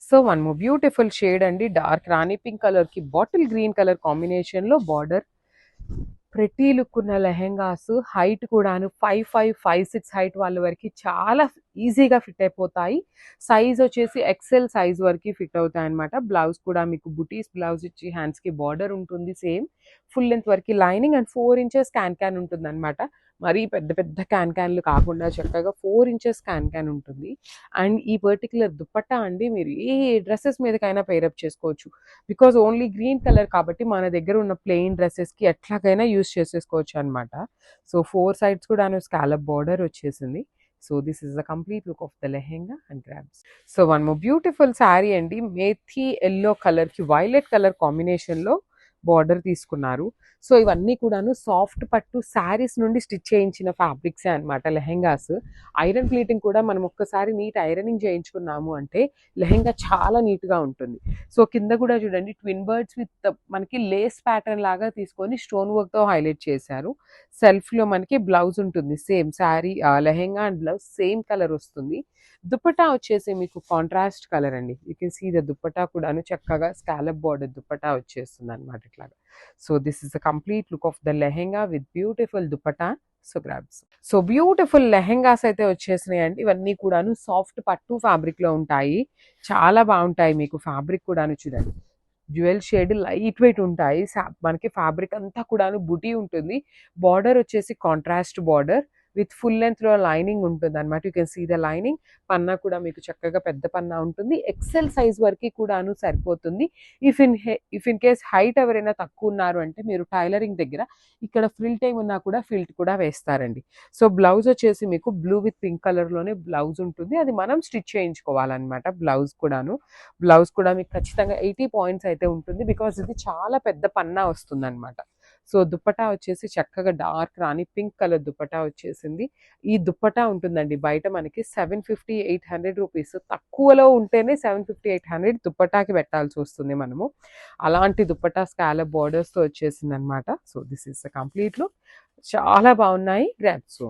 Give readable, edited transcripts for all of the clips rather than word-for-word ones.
So one more beautiful shade అండి, dark రాణి pink colour కి bottle green colour combination లో border. Pretty look ఉన్న lehengas, height కూడాను 5'5", 5'6" height వాళ్ళ వరకు చాలా ఈజీగా ఫిట్ అయిపోతాయి. సైజ్ వచ్చేసి ఎక్సెల్ సైజ్ వరకు ఫిట్ అవుతాయి అనమాట. బ్లౌజ్ కూడా మీకు బుటీస్ బ్లౌజ్ ఇచ్చి హ్యాండ్స్ కి బార్డర్ ఉంటుంది సేమ్. ఫుల్ లెంత్ వరకు లైనింగ్ అండ్ 4 ఇంచెస్ క్యాన్ ఉంటుంది అనమాట. మరీ పెద్ద పెద్ద క్యాన్లు కాకుండా చక్కగా 4 ఇంచెస్ క్యాన్ ఉంటుంది. అండ్ ఈ పర్టికులర్ దుపట్టా అండి మీరు ఏ డ్రెస్సెస్ మీదకైనా పేరప్ చేసుకోవచ్చు. బికాజ్ ఓన్లీ గ్రీన్ కలర్ కాబట్టి మన దగ్గర ఉన్న ప్లెయిన్ డ్రెస్సెస్కి ఎట్లాగైనా యూస్ చేసేసుకోవచ్చు అనమాట. సో 4 సైడ్స్ కూడా స్కాలప్ బార్డర్ వచ్చేసింది. So this is the complete look of the lehenga and grabs. So one more beautiful sari అండి, మేథీ ఎల్లో కలర్కి వైలెట్ కలర్ కాంబినేషన్లో బార్డర్ తీసుకున్నారు. సో ఇవన్నీ కూడాను సాఫ్ట్ పట్టు శారీస్ నుండి స్టిచ్ చేయించిన ఫ్యాబ్రిక్సే అనమాట లెహెంగాస్. ఐరన్ ప్లీటింగ్ కూడా మనం ఒక్కసారి నీట్ ఐరనింగ్ చేయించుకున్నాము అంటే లెహెంగా చాలా నీట్గా ఉంటుంది. సో కింద కూడా చూడండి ట్విన్ బర్డ్స్ విత్ మనకి లేస్ ప్యాటర్న్ లాగా తీసుకొని స్టోన్ వర్క్తో హైలైట్ చేశారు. సెల్ఫ్లో మనకి బ్లౌజ్ ఉంటుంది same sari, lehenga and blouse same colour వస్తుంది. దుపట్టా వచ్చేసి మీకు కాంట్రాస్ట్ కలర్ అండి. You can see the dupatta కూడాను చక్కగా స్కాలప్ బార్డర్ దుపట్టా వచ్చేస్తుంది అనమాట ఇట్లాగా. So this is the complete look of the lehenga with beautiful dupatta. So grabs. So beautiful lehengas అయితే వచ్చేసినాయి అండి. ఇవన్నీ కూడాను సాఫ్ట్ పట్టు ఫ్యాబ్రిక్ లో ఉంటాయి, చాలా బాగుంటాయి. మీకు ఫ్యాబ్రిక్ కూడాను చూడండి జ్యువెల్ షేడ్ లైట్ వెయిట్ ఉంటాయి. మనకి ఫ్యాబ్రిక్ అంతా కూడాను బుటీ ఉంటుంది. బార్డర్ వచ్చేసి contrast border with full length లో లైనింగ్ ఉంటుంది అనమాట. You can see the lining. పన్నా కూడా మీకు చక్కగా పెద్ద పన్నా ఉంటుంది. ఎక్సెల్ సైజ్ వరకు కూడాను సరిపోతుంది. ఇఫ్ ఇన్ కేస్ హైట్ ఎవరైనా తక్కువ ఉన్నారు అంటే మీరు టైలరింగ్ దగ్గర ఇక్కడ ఫ్రిల్ టైం ఉన్నా కూడా ఫిల్ట్ కూడా వేస్తారండి. సో బ్లౌజ్ వచ్చేసి మీకు బ్లూ విత్ పింక్ కలర్ లోనే బ్లౌజ్ ఉంటుంది. అది మనం స్టిచ్ చేయించుకోవాలన్నమాట. బ్లౌజ్ కూడా మీకు ఖచ్చితంగా 80 పాయింట్స్ అయితే ఉంటుంది. బికాస్ ఇది చాలా పెద్ద పన్నా వస్తుంది అనమాట. సో దుపట్టా వచ్చేసి చక్కగా డార్క్ రాణి పింక్ కలర్ దుపట్టా వచ్చేసింది. ఈ దుపట్టా ఉంటుందండి బయట మనకి 750-800 రూపీస్. తక్కువలో ఉంటేనే 750-800 దుపట్టాకి పెట్టాల్సి వస్తుంది మనము. అలాంటి దుపట్టా స్కాలప్ బార్డర్స్తో వచ్చేసింది అనమాట. So this is the complete look. చాలా బాగున్నాయి grabs.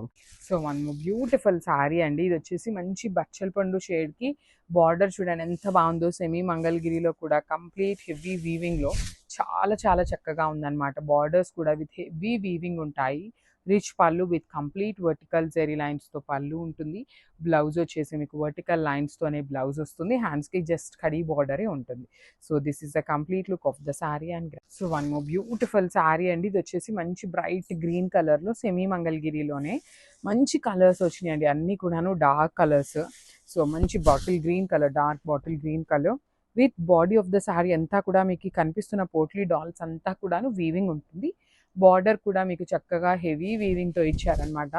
So one beautiful sari అండి. ఇది వచ్చేసి మంచి బచ్చల పండు షేడ్కి బార్డర్ చూడండి ఎంత బాగుందో. సెమీ మంగళగిరిలో కూడా కంప్లీట్ హెవీ వీవింగ్లో చాలా చాలా చక్కగా ఉందన్నమాట. బార్డర్స్ కూడా విత్ హెవీ వీవింగ్ ఉంటాయి. రిచ్ పళ్ళు విత్ కంప్లీట్ వర్టికల్ జెరీ లైన్స్తో పళ్ళు ఉంటుంది. బ్లౌజ్ వచ్చేసి మీకు వర్టికల్ లైన్స్తోనే బ్లౌజ్ వస్తుంది. హ్యాండ్స్కి జస్ట్ కడీ బార్డరే ఉంటుంది. So this is the complete look of the sari and so one more beautiful sari అండి. ఇది వచ్చేసి మంచి బ్రైట్ గ్రీన్ కలర్లో సెమీ మంగళగిరిలోనే మంచి కలర్స్ వచ్చినాయండి. అన్నీ కూడాను డార్క్ కలర్స్. సో మంచి bottle green colour, dark bottle green colour with body of the sari అంతా కూడా మీకు కనిపిస్తున్న పోట్లీ డాల్స్ అంతా కూడాను వీవింగ్ ఉంటుంది. బార్డర్ కూడా మీకు చక్కగా హెవీ వీవింగ్తో ఇచ్చారనమాట.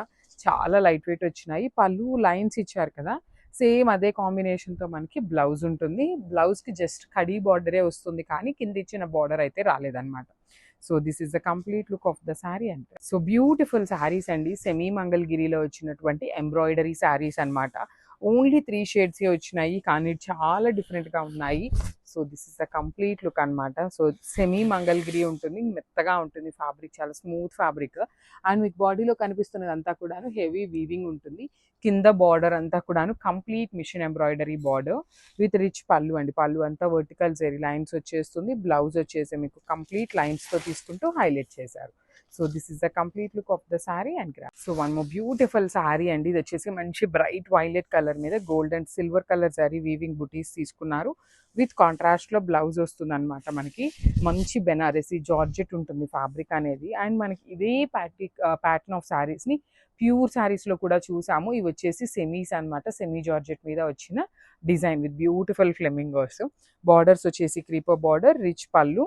చాలా లైట్ వెయిట్ వచ్చినాయి. పళ్ళు లైన్స్ ఇచ్చారు కదా, సేమ్ అదే కాంబినేషన్తో మనకి బ్లౌజ్ ఉంటుంది. బ్లౌజ్కి జస్ట్ కడీ బార్డరే వస్తుంది కానీ కింద ఇచ్చిన బార్డర్ అయితే రాలేదన్నమాట. So this is the complete look of the sari అంటే. సో బ్యూటిఫుల్ శారీస్ అండి, సెమీ మంగళగిరిలో వచ్చినటువంటి ఎంబ్రాయిడరీ శారీస్ అనమాట. ఓన్లీ 3 షేడ్స్ వచ్చినాయి కానీ చాలా డిఫరెంట్గా ఉన్నాయి. So this is the complete look అనమాట. సో సెమీ మంగళగిరి ఉంటుంది, మెత్తగా ఉంటుంది ఫ్యాబ్రిక్, చాలా స్మూత్ ఫ్యాబ్రిక్. అండ్ మీకు బాడీలో కనిపిస్తున్నది అంతా కూడాను హెవీ వీవింగ్ ఉంటుంది. కింద బార్డర్ అంతా కూడాను complete machine embroidery border with rich pallu అండి. పళ్ళు అంతా వర్టికల్ జెరీ లైన్స్ వచ్చేస్తుంది. బ్లౌజ్ వచ్చేసి మీకు కంప్లీట్ లైన్స్తో తీసుకుంటూ హైలైట్ చేశారు. So this is the complete look of the sari and graph. So one more beautiful sari అండి. ఇది వచ్చేసి మంచి బ్రైట్ వైలెట్ కలర్ మీద gold and silver colour sari weaving butis తీసుకున్నారు. విత్ కాంట్రాస్ట్లో బ్లౌజ్ వస్తుంది అనమాట. మనకి మంచి బెనారసి జార్జెట్ ఉంటుంది ఫ్యాబ్రిక్ అనేది. అండ్ మనకి ఇదే ప్యాటర్న్ ఆఫ్ శారీస్ని ప్యూర్ శారీస్లో కూడా చూసాము. ఇవి వచ్చేసి సెమీస్ అనమాట. సెమీ జార్జెట్ మీద వచ్చిన design with beautiful flamingos. Borders వచ్చేసి క్రీపర్ బార్డర్, రిచ్ పళ్ళు,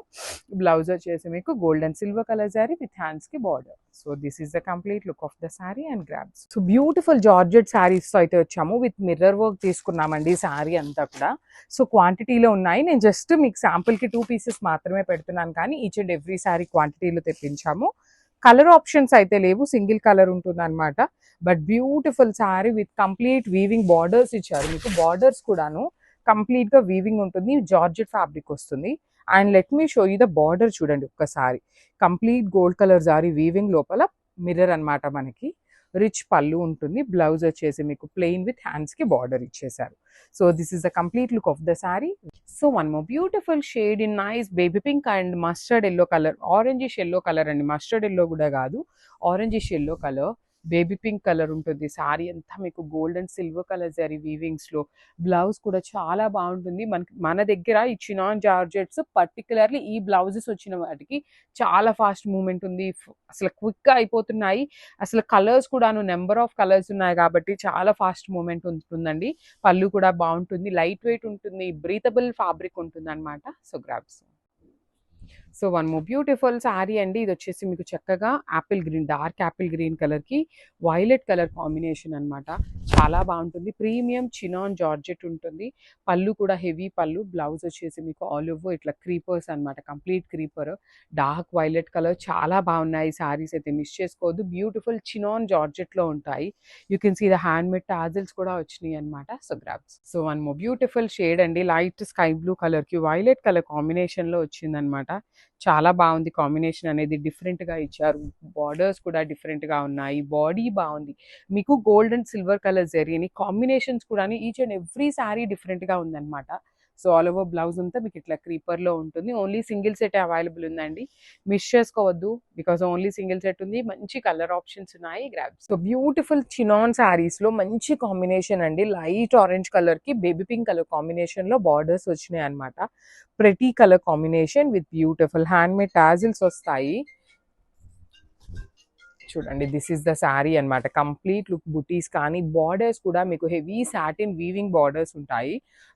బ్లౌజ్ వచ్చేసి మీకు gold and silver colour sari with హ్యాండ్స్కి border. So this is the complete look of the sari and grabs. So beautiful georgette శారీస్తో అయితే వచ్చాము. విత్ మిర్రర్ వర్క్ తీసుకున్నామండి శారీ అంతా కూడా. సో క్వాంటిటీలో ఉన్నాయి. నేను జస్ట్ మీకు శాంపుల్కి 2 పీసెస్ మాత్రమే పెడుతున్నాను కానీ ఈచ్ అండ్ ఎవ్రీ శారీ క్వాంటిటీలో తెప్పించాము. కలర్ ఆప్షన్స్ అయితే లేవు, సింగిల్ కలర్ ఉంటుంది అనమాట. But beautiful sari with complete weaving borders ఇచ్చారు. మీకు బార్డర్స్ కూడాను కంప్లీట్గా వీవింగ్ ఉంటుంది. జార్జెట్ ఫ్యాబ్రిక్ వస్తుంది. And let me show you the border చూడండి ఒక్కసారి. కంప్లీట్ గోల్డ్ కలర్ జారీ వీవింగ్ లోపల మిర్రర్ అనమాట మనకి. రిచ్ పళ్ళు ఉంటుంది. బ్లౌజ్ వచ్చేసి మీకు ప్లెయిన్ విత్ హ్యాండ్స్కి బార్డర్ ఇచ్చేసారు. So this is the complete look of the sari. So one more beautiful shade in nice baby pink and mustard yellow colour, orangish yellow colour అండి, మస్టర్డ్ ఎల్లో కూడా కాదు, orangish yellow colour, baby pink colour ఉంటుంది. శారీ అంతా మీకు gold and silver colour zari వీవింగ్స్లో. Blouse కూడా చాలా బాగుంటుంది. మన దగ్గర ఈ చినాన్ జార్జెట్స్ పర్టికులర్లీ ఈ బ్లౌజెస్ వచ్చిన వాటికి చాలా ఫాస్ట్ మూమెంట్ ఉంది, అసలు క్విక్గా అయిపోతున్నాయి. అసలు కలర్స్ కూడాను నెంబర్ ఆఫ్ కలర్స్ ఉన్నాయి కాబట్టి చాలా ఫాస్ట్ మూమెంట్ ఉంటుందండి. పళ్ళు కూడా బాగుంటుంది, లైట్ వెయిట్ ఉంటుంది, బ్రీతబుల్ ఫ్యాబ్రిక్ ఉంటుంది అనమాట. So grabs. So one more beautiful sari అండి. ఇది వచ్చేసి మీకు చక్కగా Apple green, dark Apple green కలర్కి వైలెట్ కలర్ కాంబినేషన్ అనమాట. చాలా బాగుంటుంది. ప్రీమియం చినాన్ జార్జెట్ ఉంటుంది. పళ్ళు కూడా హెవీ పళ్ళు. బ్లౌజ్ వచ్చేసి మీకు ఆల్ ఓవర్ ఇట్లా క్రీపర్స్ అనమాట, complete creeper, dark violet colour. చాలా బాగున్నాయి శారీస్ అయితే, మిస్ చేసుకోవద్దు. బ్యూటిఫుల్ చినాన్ జార్జెట్లో ఉంటాయి. You can see the hand made tassels కూడా వచ్చినాయి అనమాట. So grabs. So one more beautiful shade అండి, లైట్ స్కై బ్లూ కలర్కి వైలెట్ కలర్ కాంబినేషన్లో వచ్చిందనమాట. చాలా బాగుంది కాంబినేషన్ అనేది, డిఫరెంట్గా ఇచ్చారు. బార్డర్స్ కూడా డిఫరెంట్గా ఉన్నాయి. బాడీ బాగుంది. మీకు గోల్డ్ అండ్ సిల్వర్ కలర్ జరీని కాంబినేషన్స్ కూడా ఈచ్ అండ్ ఎవ్రీ శారీ డిఫరెంట్గా ఉందన్నమాట. సో ఆల్ ఓవర్ బ్లౌజ్ అంతా మీకు ఇట్లా క్రీపర్లో ఉంటుంది. ఓన్లీ సింగిల్ సెట్ అవైలబుల్ ఉందండి, మిస్ చేసుకోవద్దు, బికాజ్ ఓన్లీ సింగిల్ సెట్ ఉంది. మంచి కలర్ ఆప్షన్స్ ఉన్నాయి. గ్రాబ్. సో బ్యూటిఫుల్ చినాన్ శారీస్లో మంచి కాంబినేషన్ అండి, లైట్ ఆరెంజ్ కలర్కి బేబీ పింక్ కలర్ కాంబినేషన్లో బార్డర్స్ వచ్చినాయి అనమాట. Pretty colour combination with beautiful hand made tassels వస్తాయి. చూడండి, దిస్ ఈస్ ద శారీ అనమాట. కంప్లీట్ లుక్ బుటీస్ కానీ బార్డర్స్ కూడా మీకు హెవీ సాటిన్ వీవింగ్ బార్డర్స్ ఉంటాయి.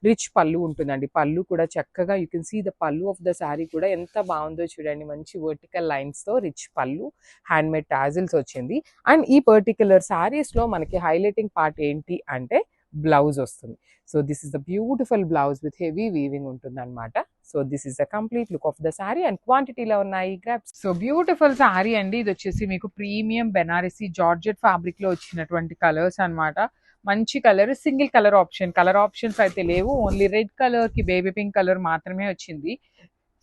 రిచ్ పళ్ళు ఉంటుందండి. పళ్ళు కూడా చక్కగా యూ కెన్ సీ ద పళ్ళు ఆఫ్ ద శారీ కూడా ఎంత బాగుందో చూడండి. మంచి వర్టికల్ లైన్స్తో రిచ్ పళ్ళు, హ్యాండ్ మేడ్ టాజిల్స్ వచ్చింది. అండ్ ఈ పర్టికులర్ శారీస్లో మనకి హైలైటింగ్ పార్ట్ ఏంటి అంటే బ్లౌజ్ వస్తుంది. So this is the beautiful blouse with heavy weaving ఉంటుంది అనమాట. So this is the complete look of the sari and క్వాంటిటీలో ఉన్నాయి. గ్రాబ్స్. సో బ్యూటిఫుల్ శారీ అండి. ఇది వచ్చేసి మీకు ప్రీమియం బెనారసీ జార్జెట్ ఫ్యాబ్రిక్ లో వచ్చినటువంటి కలర్స్ అనమాట. మంచి colour, single colour option, colour options అయితే లేవు. ఓన్లీ రెడ్ కలర్ కి బేబీ పింక్ కలర్ మాత్రమే వచ్చింది.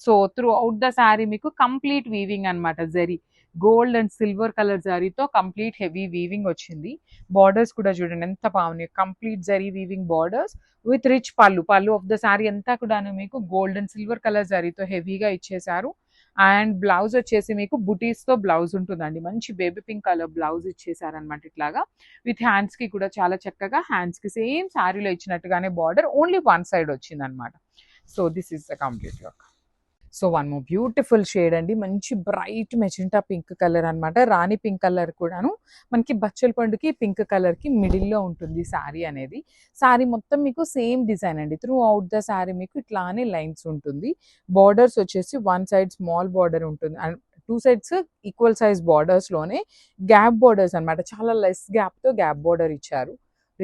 So through out the sari మీకు కంప్లీట్ వీవింగ్ అనమాట. Zari gold and silver colour జరీతో కంప్లీట్ హెవీ వీవింగ్ వచ్చింది. బార్డర్స్ కూడా చూడండి ఎంత బాగున్నాయి, complete zari weaving borders with rich పళ్ళు. పళ్ళు ఆఫ్ ద శారీ అంతా కూడా మీకు గోల్డ్ అండ్ సిల్వర్ కలర్ జరీతో హెవీగా ఇచ్చేసారు. అండ్ బ్లౌజ్ వచ్చేసి మీకు బుటీస్ తో బ్లౌజ్ ఉంటుందండి. మంచి బేబీ పింక్ కలర్ బ్లౌజ్ ఇచ్చేసారనమాట. ఇట్లాగా విత్ హ్యాండ్స్ కి కూడా చాలా చక్కగా, హ్యాండ్స్ కి సేమ్ శారీలో ఇచ్చినట్టుగానే బార్డర్ ఓన్లీ వన్ సైడ్ వచ్చింది అనమాట. So this is the complete look. So one more beautiful shade అండి, మంచి బ్రైట్ మెజెంటా పింక్ కలర్ అనమాట. రాణి పింక్ కలర్ కూడాను మనకి బచ్చల పండుకి పింక్ కలర్కి మిడిల్లో ఉంటుంది శారీ అనేది. శారీ మొత్తం మీకు సేమ్ డిజైన్ అండి. త్రూ అవుట్ ద శారీ మీకు ఇట్లానే లైన్స్ ఉంటుంది. బార్డర్స్ వచ్చేసి వన్ సైడ్ స్మాల్ బార్డర్ ఉంటుంది and two sides equal size బార్డర్స్లోనే గ్యాప్ బార్డర్స్ అనమాట. చాలా లెస్ గ్యాప్తో గ్యాప్ బార్డర్ ఇచ్చారు.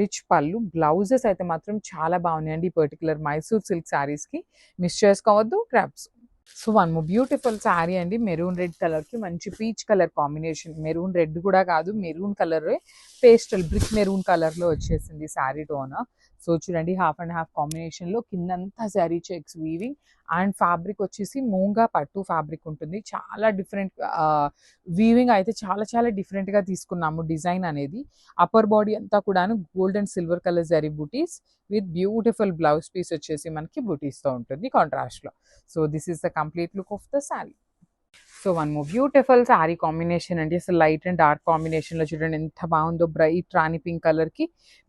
రిచ్ పళ్ళు. బ్లౌజెస్ అయితే మాత్రం చాలా బాగున్నాయండి ఈ పర్టికులర్ మైసూర్ సిల్క్ శారీస్కి, మిస్ చేసుకోవద్దు. Crops. So one more beautiful sari అండి, మెరూన్ రెడ్ కలర్కి మంచి peach colour combination. Maroon red కూడా కాదు, maroon colour, pastel brick maroon కలర్లో వచ్చేసింది శారీ టోన్. సో చూడండి, హాఫ్ అండ్ హాఫ్ కాంబినేషన్లో కిందంతా sari checks weaving and fabric వచ్చేసి మూంగా పట్టు ఫ్యాబ్రిక్ ఉంటుంది. చాలా డిఫరెంట్ వీవింగ్ అయితే చాలా చాలా డిఫరెంట్గా తీసుకున్నాము డిజైన్ అనేది. అప్పర్ బాడీ అంతా కూడాను gold and silver colour zari butis with beautiful blouse piece వచ్చేసి మనకి బూటీస్తో ఉంటుంది కాంట్రాస్ట్లో. So this is the complete look of the sari. So one more beautiful sari combination అండి. అసలు లైట్ అండ్ డార్క్ కాంబినేషన్లో చూడండి ఎంత బాగుందో. బ్రైట్ రాణి పింక్ కలర్కి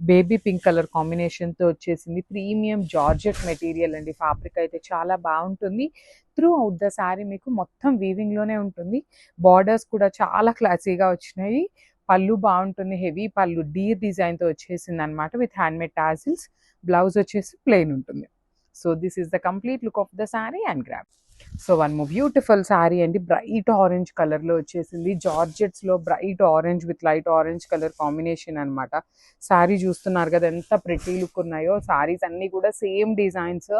బేబీ పింక్ కలర్ కాంబినేషన్తో వచ్చేసింది. ప్రీమియం జార్జెట్ మెటీరియల్ అండి. ఫ్యాబ్రిక్ అయితే చాలా బాగుంటుంది. త్రూ అవుట్ ద శారీ మీకు మొత్తం వీవింగ్లోనే ఉంటుంది. బార్డర్స్ కూడా చాలా క్లాసీగా వచ్చినాయి. పళ్ళు బాగుంటుంది, హెవీ పళ్ళు డీర్ డిజైన్తో వచ్చేసింది అనమాట విత్ హ్యాండ్మేడ్ టాజిల్స్. బ్లౌజ్ వచ్చేసి ప్లెయిన్ ఉంటుంది. So this is the complete look of the sari and grab. So one more beautiful sari అండి, బ్రైట్ ఆరెంజ్ కలర్లో వచ్చేసింది. జార్జెట్స్లో bright orange with light orange colour combination అనమాట. శారీ చూస్తున్నారు కదా ఎంత ప్రెటీ లుక్ ఉన్నాయో. శారీస్ అన్నీ కూడా సేమ్ డిజైన్స్,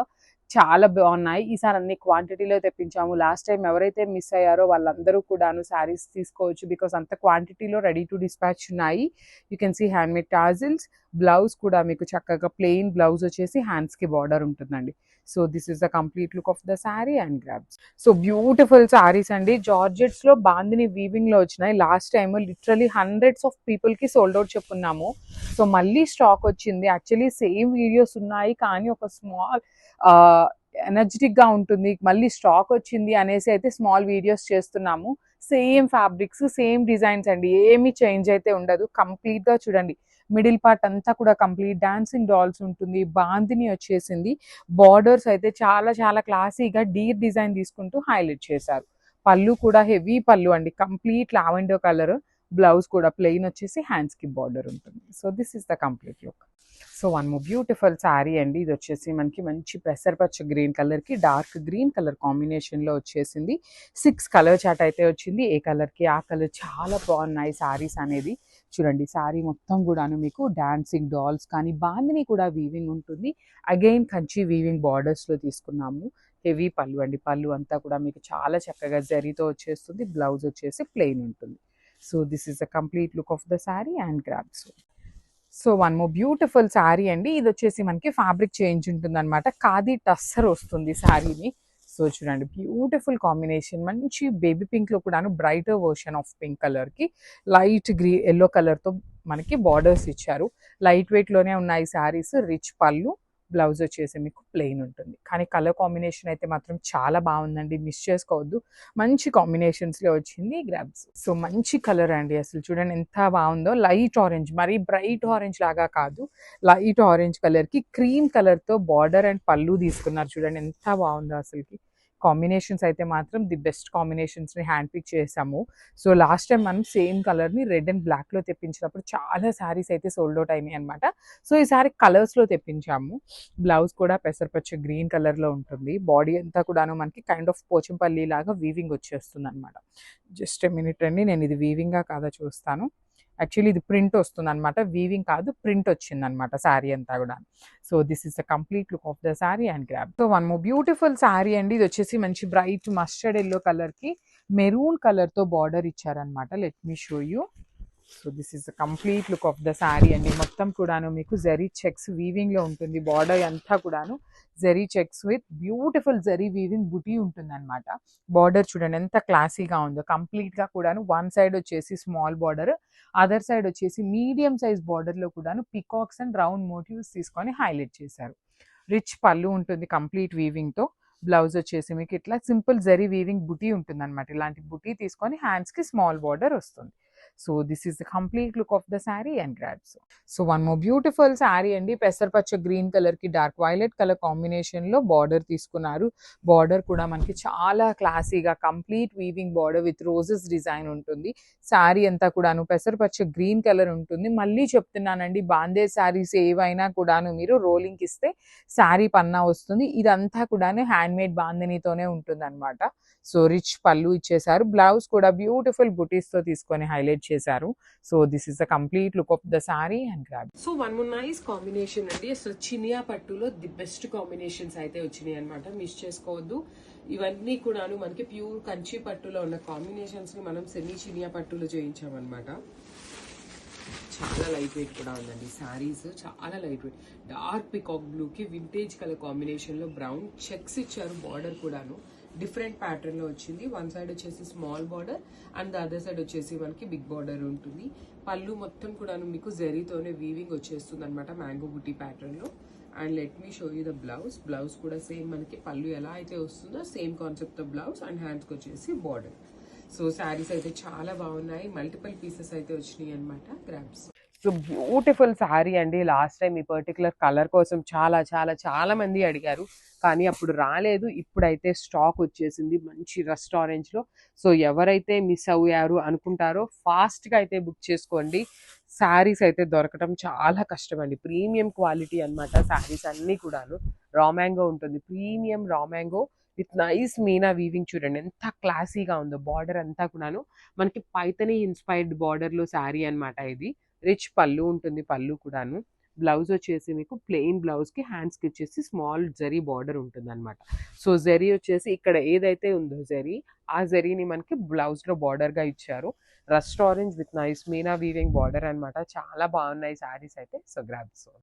చాలా బాగున్నాయి. ఈసారి అన్ని క్వాంటిటీలో తెప్పించాము. లాస్ట్ టైం ఎవరైతే మిస్ అయ్యారో వాళ్ళందరూ కూడాను శారీస్ తీసుకోవచ్చు. బికాస్ అంత క్వాంటిటీలో రెడీ టు డిస్పాచ్ ఉన్నాయి. You can see handmade tassels. Blouse కూడా మీకు చక్కగా ప్లెయిన్ బ్లౌజ్ వచ్చేసి హ్యాండ్స్కి బార్డర్ ఉంటుందండి. So this is the complete look of the sari and grabs. So beautiful saris అండి. జార్జెట్స్ లో బాందిని వీవింగ్ లో వచ్చినాయి. Last time literally hundreds of people కి సోల్డ్ అవుట్ చెప్పున్నాము. సో మళ్ళీ స్టాక్ వచ్చింది. యాక్చువల్లీ సేమ్ వీడియోస్ ఉన్నాయి కానీ ఒక స్మాల్ ఎనర్జెటిక్ గా ఉంటుంది, మళ్ళీ స్టాక్ వచ్చింది అనేసి అయితే స్మాల్ వీడియోస్ చేస్తున్నాము. సేమ్ ఫ్యాబ్రిక్స్ సేమ్ డిజైన్స్ అండి, ఏమి చేంజ్ అయితే ఉండదు. కంప్లీట్ గా చూడండి, మిడిల్ పార్ట్ అంతా కూడా కంప్లీట్ డాన్సింగ్ డాల్స్ ఉంటుంది. బాందిని వచ్చేసింది. బార్డర్స్ అయితే చాలా చాలా క్లాసీగా డీర్ డిజైన్ తీసుకుంటూ హైలైట్ చేశారు. పళ్ళు కూడా హెవీ పళ్ళు అండి, కంప్లీట్ లావెండర్ కలర్. బ్లౌజ్ కూడా ప్లెయిన్ వచ్చేసి హ్యాండ్స్ కి బార్డర్ ఉంటుంది. So this is the complete look. So one more beautiful sari అండి. ఇది వచ్చేసి మనకి మంచి పెసరపచ్చ గ్రీన్ కలర్ కి డార్క్ గ్రీన్ కలర్ కాంబినేషన్ లో వచ్చేసింది. 6 కలర్ చాట్ అయితే వచ్చింది. ఏ కలర్ కి ఆ కలర్. చాలా బాగున్నాయి శారీస్ అనేది. చూడండి, శారీ మొత్తం కూడాను మీకు డాన్సింగ్ డాల్స్ కానీ బాందిని కూడా వీవింగ్ ఉంటుంది. అగైన్ కంచి వీవింగ్ బార్డర్స్ లో తీసుకున్నాము. హెవీ పళ్ళు అండి. పళ్ళు అంతా కూడా మీకు చాలా చక్కగా జరీతో వచ్చేస్తుంది. బ్లౌజ్ వచ్చేసి ప్లెయిన్ ఉంటుంది. So this is the complete look of the sari and grabs. So one more beautiful sari అండి. ఇది వచ్చేసి మనకి ఫ్యాబ్రిక్ చేంజ్ ఉంటుంది అనమాట. ఖాదీ టస్సర్ వస్తుంది శారీని. సో చూడండి, బ్యూటిఫుల్ కాంబినేషన్. మంచి బేబీ పింక్ లో కూడాను brighter version of pink colour కి లైట్ ఎల్లో కలర్ తో మనకి బార్డర్స్ ఇచ్చారు. లైట్ వెయిట్ లోనే ఉన్నాయి శారీస్. రిచ్ పళ్ళు, బ్లౌజ్ వచ్చేసి మీకు ప్లెయిన్ ఉంటుంది. కానీ కలర్ కాంబినేషన్ అయితే మాత్రం చాలా బాగుందండి, మిస్ చేసుకోవద్దు. మంచి కాంబినేషన్స్లో వచ్చింది గ్రాబ్స్. సో మంచి కలర్ అండి, అసలు చూడండి ఎంత బాగుందో. లైట్ ఆరెంజ్, మరీ బ్రైట్ ఆరెంజ్ లాగా కాదు, లైట్ ఆరెంజ్ కలర్కి క్రీమ్ కలర్తో బార్డర్ అండ్ పళ్ళు తీసుకున్నారు. చూడండి ఎంత బాగుందో అసలుకి. కాంబినేషన్స్ అయితే మాత్రం ది బెస్ట్ కాంబినేషన్స్ని హ్యాండ్ పిక్ చేసాము. సో లాస్ట్ టైం మనం సేమ్ కలర్ని రెడ్ అండ్ బ్లాక్లో తెప్పించినప్పుడు చాలా శారీస్ అయితే సోల్డ్ అవుట్ అయినాయి అనమాట. సో ఈసారి కలర్స్లో తెప్పించాము. బ్లౌజ్ కూడా పెసరపచ్చ గ్రీన్ కలర్లో ఉంటుంది. బాడీ అంతా కూడాను మనకి కైండ్ ఆఫ్ పోచంపల్లి లాగా వీవింగ్ వచ్చేస్తుంది అనమాట. జస్ట్ ఎ మినిట్ అండి, నేను ఇది వీవింగ్గా కాదా చూస్తాను. యాక్చువల్లీ ఇది ప్రింట్ వస్తుంది అనమాట, వీవింగ్ కాదు, ప్రింట్ వచ్చింది అనమాట శారీ అంతా కూడా. So this is the complete look of the sari and grab. So one more beautiful sari అండి. ఇది వచ్చేసి మంచి బ్రైట్ మస్టర్డ్ ఎల్లో కలర్ కి మెరూన్ కలర్ తో బార్డర్ ఇచ్చారనమాట. Let me show you. So this is the complete look of the sari అండి. మొత్తం కూడాను మీకు జరీ చెక్స్ వీవింగ్ లో ఉంటుంది. బార్డర్ అంతా కూడాను zari checks with beautiful zari weaving బుటీ ఉంటుంది అనమాట. బార్డర్ చూడండి ఎంత క్లాసీగా ఉందో. కంప్లీట్ గా కూడాను వన్ సైడ్ వచ్చేసి స్మాల్ బార్డర్, అదర్ సైడ్ వచ్చేసి మీడియం సైజ్ బార్డర్ లో కూడాను పికాక్స్ అండ్ రౌండ్ మోటివ్స్ తీసుకొని హైలైట్ చేశారు. రిచ్ పళ్ళు ఉంటుంది కంప్లీట్ వీవింగ్ తో. బ్లౌజ్ వచ్చేసి మీకు ఇట్లా సింపుల్ జరీ వీవింగ్ బుటీ ఉంటుంది అనమాట. ఇలాంటి బుటీ తీసుకొని హ్యాండ్స్ కి స్మాల్ బార్డర్ వస్తుంది. So this is the complete look of the sari and grabs. So one more beautiful sari అండి. పెసరపచ్చ గ్రీన్ కలర్ కి డార్క్ వైలెట్ కలర్ కాంబినేషన్ లో బార్డర్ తీసుకున్నారు. బార్డర్ కూడా మనకి చాలా క్లాసీగా complete weaving border with roses design ఉంటుంది. శారీ అంతా కూడాను పెసరపచ్చ గ్రీన్ కలర్ ఉంటుంది. మళ్ళీ చెప్తున్నానండి, బాందే శారీస్ ఏవైనా కూడాను మీరు రోలింగ్ ఇస్తే శారీ పన్నా వస్తుంది. ఇదంతా కూడాను హ్యాండ్ మేడ్ బాందినితోనే ఉంటుంది అనమాట. సో రిచ్ పళ్ళు ఇచ్చేసారు. బ్లౌజ్ కూడా బ్యూటిఫుల్ బుటీస్ తో తీసుకొని హైలైట్ చేశారు. So this is the complete look of the sorry and grab. So one more nice combination అండి. అసలు చినియా పట్టులో ది బెస్ట్ కాంబినేషన్స్ అయితే వచ్చినాయి అనమాట, మిస్ చేసుకోవద్దు. ఇవన్నీ కూడాను మనకి ప్యూర్ కంచి పట్టులో ఉన్న కాంబినేషన్స్ ని మనం సెమీ చినియా పట్టులో చేయించామన్నమాట. చాలా లైట్ వెయిట్ కూడా ఉందండి శారీస్, చాలా light weight. Dark peacock blue కి వింటేజ్ కలర్ కాంబినేషన్ లో బ్రౌన్ చెక్స్ ఇచ్చారు. బార్డర్ కూడాను డిఫరెంట్ ప్యాటర్న్ లో వచ్చింది. వన్ సైడ్ వచ్చేసి small border and the other side వచ్చేసి మనకి బిగ్ బార్డర్ ఉంటుంది. పళ్ళు మొత్తం కూడాను మీకు జరీతోనే వీవింగ్ వచ్చేస్తుంది అనమాట, మ్యాంగో బుట్టి ప్యాటర్న్ లో. And let me show you the blouse. Blouse కూడా సేమ్ మనకి పళ్ళు ఎలా అయితే వస్తుందో same concept of blouse and హ్యాండ్స్కి వచ్చేసి బార్డర్. సో శారీస్ అయితే చాలా బాగున్నాయి. మల్టిపుల్ పీసెస్ అయితే వచ్చినాయి అనమాట గ్రాబ్స్. సో బ్యూటిఫుల్ శారీ అండి. లాస్ట్ టైం ఈ పర్టికులర్ కలర్ కోసం చాలా చాలా చాలా మంది అడిగారు, కానీ అప్పుడు రాలేదు. ఇప్పుడైతే స్టాక్ వచ్చేసింది మంచి రస్ట్ ఆరెంజ్ లో. సో ఎవరైతే మిస్ అయ్యారు అనుకుంటారో ఫాస్ట్ గా అయితే బుక్ చేసుకోండి. శారీస్ అయితే దొరకడం చాలా కష్టం అండి. ప్రీమియం క్వాలిటీ అనమాట శారీస్ అన్ని కూడాను. రా మ్యాంగో ఉంటుంది, premium raw mango with nice Meena weaving. చూడండి ఎంత క్లాసీగా ఉందో. బార్డర్ అంతా కూడాను మనకి పైతని ఇన్స్పైర్డ్ బార్డర్ లో శారీ అనమాట ఇది. రిచ్ పళ్ళు ఉంటుంది, పళ్ళు కూడాను. బ్లౌజ్ వచ్చేసి మీకు ప్లెయిన్ బ్లౌజ్కి హ్యాండ్స్కి వచ్చేసి స్మాల్ జరీ బార్డర్ ఉంటుందన్నమాట. సో జరీ వచ్చేసి ఇక్కడ ఏదైతే ఉందో జరీ, ఆ జరీని మనకి బ్లౌజ్లో బార్డర్గా ఇచ్చారు. Rust orange with nice Meena weaving border అనమాట. చాలా బాగున్నాయి శారీస్ అయితే. So grab this one.